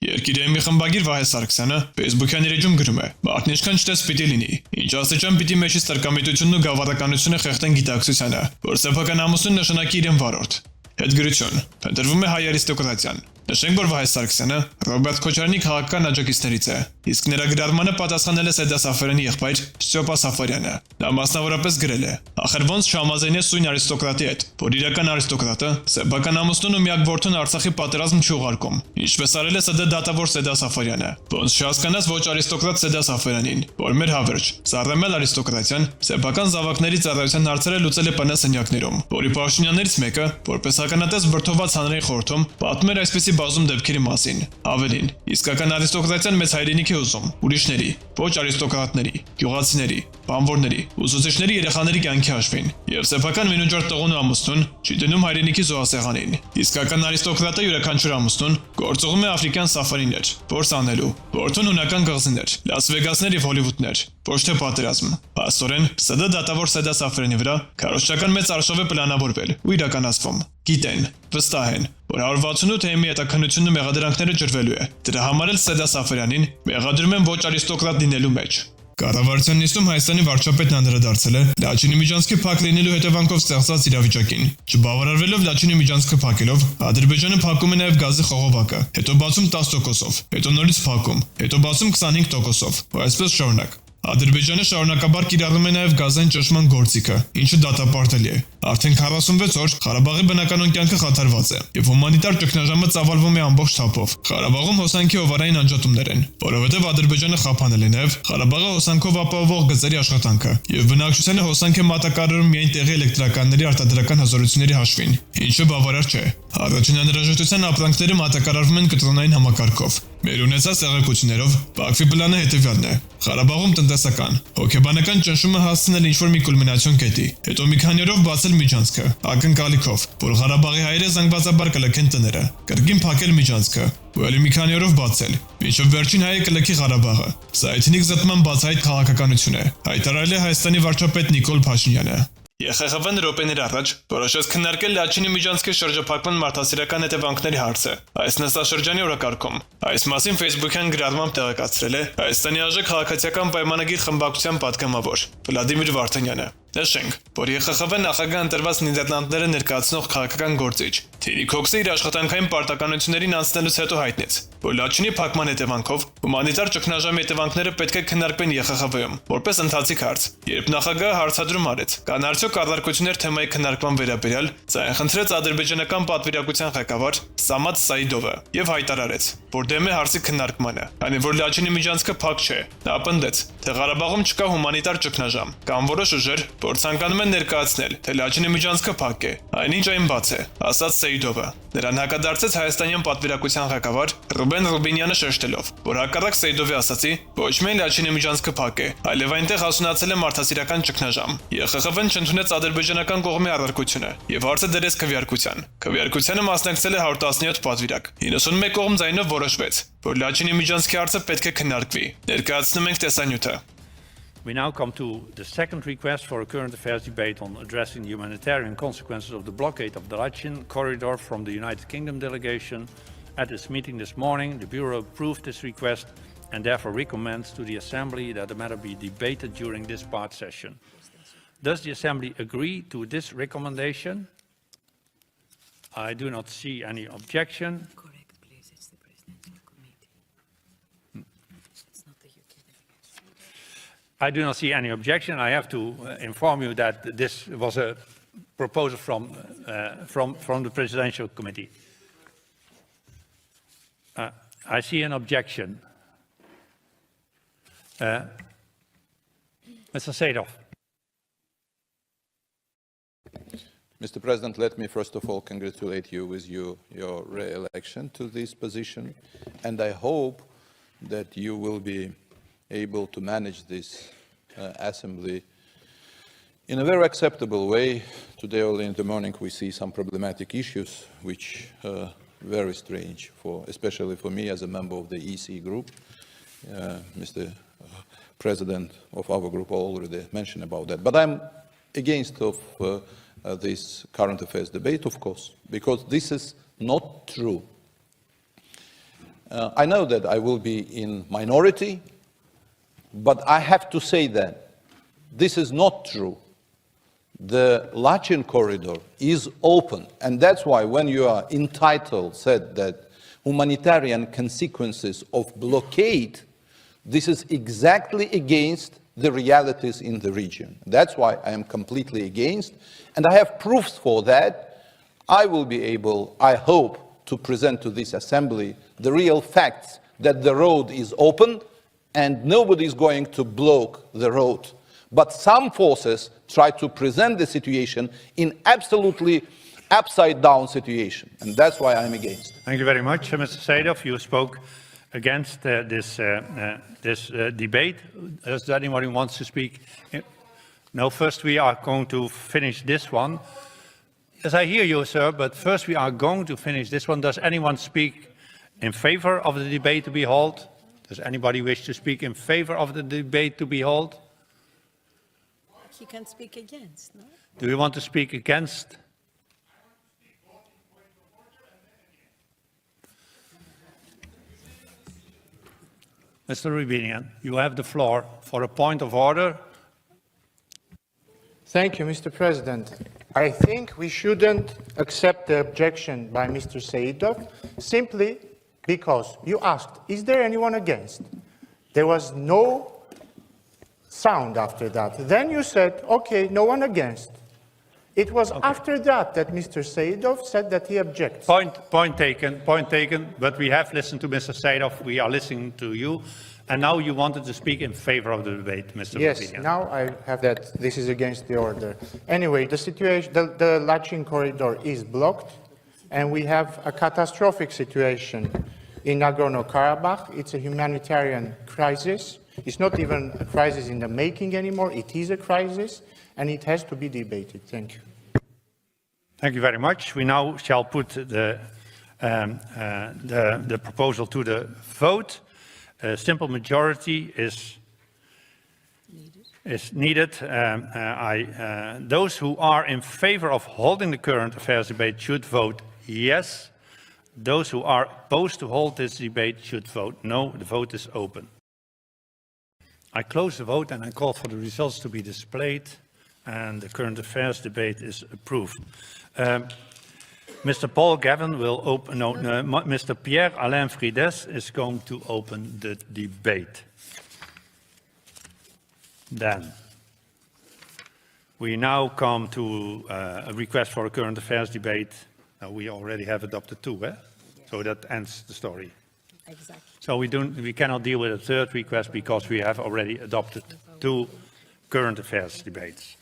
Երկիրի մի խմբագիր Վահե Սարգսյանը Facebook-յան իր էջում գրում է. «Մարդն ինչքան չտես պիտի լինի։ Ինչ աստիճան պիտի մեջից տրկամիտությունն ու գավառականությունը խեղդեն գիտակցությանը, որ սեփական ամուսնուն նշանակի իրեն վարորդ»։ Հետգրություն. Փնտրվում է հայ արիստոկրատիան։ Նշենք, որ Վահե Սարգսյանը Ռոբերտ Քոչարյանի քաղաքական աջակիցներից է, իսկ նրա գրառմանը պատասխանել է Սեդա Սաֆարյանի եղբայր Ստյոպա Սաֆարյանը։ Նա մասնավորապես գրել է. «Ախր ոնց չհամաձայնես սույն արիստոկրատի հետ, որ իրական արիստոկրատը սեփական ամուսնուն ու միակ որդուն Արցախի պատերազմ չի ուղարկում, ինչպես արել է ՍԴ դատավոր Սեդա Սաֆարյանը։ Ոնց չհասկանաս ոչ արիստոկրատ Սեդա Սաֆարանին, որ մեր հավերժ, սառնեմել արիստոկրատիան, սեփական զավակների ծառայության հարցերը լուծել է ՊՆ սենյակներում, որի պաշտոնյաներից մեկը, որպես հականատես բրդոված հանրային խորհրդում, պատմել այսպիսի բազում դեպքերի մասին։ Ավելին, իսկական արիստոկրատիան մեծ հայրենիք է ուզում, ուրիշների, ոչ արիստոկրատների, գյուղացիների, բանվորների, ուսուցիչների երեխաների կյանքի հաշվին, եւ սեփական մինուջար տղուն ու ամուսնուն չի դնում հայրենիքի զոհասեղանին։ Իսկական արիստոկրատը յուրաքանչյուր ամուսնուն գործողում է աֆրիկյան սաֆարիներ, որս անելու, որդուն հունական գաղզիներ, Լաս Վեգասներ եւ Հոլիվուդներ, ոչ թե պատերազմ։ Փաստորեն, ՍԴ դատավոր Սեդա Սաֆարյանի վրա քարոզչական մեծ արշավ է պլանավորվել ու իրականացվում։ Գիտեն, վստահ են, որ 168 թեմի հետաքննությունն ու մեղադրանքները ջրվելու է։ Դրա համար էլ Սեդա Սաֆարյանին մեղադրում են ոչ արիստոկրատ լինելու մեջ։ Կառավարության նիստում Հայաստանի վարչապետն անդրադարձել է Լաչինի միջանցքի փակ լինելու հետևանքով ստեղծած իրավիճակին։ Չբավարարվելով Լաչինի միջանցքը փակելով, Ադրբեջանը փակում է նաև գազի խողովակը, հետո բացում 10%-ով, հետո նորից փակում, հետո բացում 25%-ով, ու այսպես շարունակ։ Ադրբեջանը շարունակաբար կիրառում է նաև գազային ճնշման գործիքը, ինչը դատապարտելի է։ Արդեն 46 օր Ղարաբաղի բնականոն կյանքը խաթարված է, եւ հումանիտար ճգնաժամը ծավալվում է ամբողջ թափով։ Ղարաբաղում հոսանքի հովարային անջատումներ են, որովհետեւ Ադրբեջանը խափանել է նաև Ղարաբաղը հոսանքով ապահովող գծերի աշխատանքը, եւ բնակչությանը հոսանք է մատակարարում միայն տեղի էլեկտրականների արտադրական հզորությունների հաշվին, ինչը բավարար չէ։ Առաջին անհրաժեշտության ապրանքները մատակարարվում են կտրոնային համակարգով։ Մեր ունեցած տեղեկություններով Բաքվի պլանը հետևյալն է. Ղարաբաղում տնտեսական, հոգեբանական ճնշումը հասցնել ինչ-որ մի կուլմինացիոն կետի, հետո մի քանի օրով բացել միջանցքը, ակնկալիքով, որ Ղարաբաղի հայերը զանգվածաբար կլքեն տները, կրկին փակել միջանցքը, ու ելի մի քանի օրով բացել, մինչև վերջին հայը կլքի Ղարաբաղը։ Սա էթնիկ զտման բացահայտ քաղաքականություն է, հայտարարել է Հայաստանի վարչապետ Նիկոլ Փաշինյանը։ ԵԽԽՎ-ն րոպեներ առաջ որոշեց քննարկել Լաչինի միջանցքի շրջափակման մարդասիրական հետևանքների հարցը։ Այս նստաշրջանի օրակարգում այս մասին Facebook-յան գրառմամբ տեղեկացրել է Հայաստանի ԱԺ քաղաքացիական պայմանագիր խմբակցության պատգամավոր Վլադիմիր Վարդանյանը։ Նշենք, որ ԵԽԽՎ նախագահ ընտրված Նիդերլանդները ներկայացնող քաղաքական գործիչ Թերի Քոքսը իր աշխատանքային պարտականություններին անցնելուց հետո հայտնեց, որ Լաչինի փակման հետևանքով հումանիտար ճգնաժամի հետևանքները պետք է քննարկվեն ԵԽԽՎ-ում, որպես ընթացիկ հարց։ Երբ նախագահը հարցադրում արեց, կան արդյոք արձակություններ թեմայի քննարկման վերաբերյալ, ձայն խնդրեց ադրբեջանական պատվիրակության ղեկավար Սամատ Սայիդովը եւ հայտարարեց, որ դեմ է հարցի քննարկմանը, քանի որ Լաչինի միջանցքը փակ չէ։ Նա պնդեց, թե Ղարաբաղում չկա հումանիտար ճգնաժամ, կամ որոշ ուժեր, որ ցանկանում են ներկայացնել, թե Լաչինի միջանցքը փակ է, այնինչ այն բաց է, ասաց Սեյդովը։ Նրան հակադարձեց հայաստանյան պատվիրակության ղեկավար Ռուբեն Ռուբինյանը շեշտելով, որ հակառակ Սեյդովի ասացի, ոչ միայն Լաչինի միջանցքը փակ է, այլև այնտեղ հասունացել է մարդասիրական ճգնաժամ։ ԵԽԽՎ-ն չընդունեց ադրբեջանական կողմի առարկությունը եւ հարցը դրեց քվեարկության։ Քվեարկությանը մասնակցել է 117 պատվիրակ։ 91 կողմ ձայնով որոշվեց, որ Լաչինի միջանցքի հարցը պետք է քննարկվի։ Ներկայացնում ենք տեսանյութը։ We now come to the second request for a current affairs debate on addressing the humanitarian consequences of the blockade of the Lachin corridor from the United Kingdom delegation. At its meeting this morning, the Bureau approved this request and therefore recommends to the Assembly that the matter be debated during this part session. Does the Assembly agree to this recommendation? I do not see any objection. I do not see any objection. I have to inform you that this was a proposal from the Presidential Committee. I see an objection. Mr. Seedorf. Mr. President, let me first of all congratulate you with your re-election to this position, and I hope that you will be able to manage this assembly in a very acceptable way. Today early in the morning we see some problematic issues which are very strange, especially for me as a member of the EC group. Mr. President of our group already mentioned about that. But I'm against of this current affairs debate, of course, because this is not true. I know that I will be in minority, but I have to say that this is not true. The Lachin corridor is open, and that's why when you are entitled, said that humanitarian consequences of blockade, this is exactly against the realities in the region. That's why I am completely against, and I have proofs for that. I will be able, I hope, to present to this assembly the real facts that the road is open and nobody is going to block the road. But some forces try to present the situation in absolutely upside down situation, and that's why I'm against. Thank you very much, Mr. Seydov. You spoke against this debate. Is there anyone who wants to speak? No, first we are going to finish this one. Yes, I hear you, sir, but first we are going to finish this one. Does anyone speak in favor of the debate to be held? Does anybody wish to speak in favor of the debate to be held? He can speak against, no? Do you want to speak against? Mr. Rubinian, you have the floor for a point of order. Thank you, Mr. President. I think we shouldn't accept the objection by Mr. Seydov simply because you asked, is there anyone against? There was no sound after that. Then you said, okay, no one against. It was after that that Mr. Seydov said that he objects. Point taken, but we have listened to Mr. Seydov, we are listening to you, and now you wanted to speak in favor of the debate, Mr. Yes, Rubinian. now I have that this is against the order. Anyway, the situation, the Lachin corridor is blocked, and we have a catastrophic situation in Nagorno-Karabakh. It's a humanitarian crisis. It's not even a crisis in the making anymore. It is a crisis, and it has to be debated. Thank you. Thank you very much. We now shall put the proposal to the vote. A simple majority is needed. Those who are in favor of holding the current affairs debate should vote yes. Those who are opposed to hold this debate should vote no. The vote is open. I close the vote and I call for the results to be displayed, and the current affairs debate is approved. Mr. Paul Gavin will open, Mr. Pierre-Alain Frides is going to open the debate. Then, we now come to a request for a current affairs debate. Now, we already have adopted two, eh? So that ends the story. Exactly. So we cannot deal with a third request because we have already adopted two current affairs debates.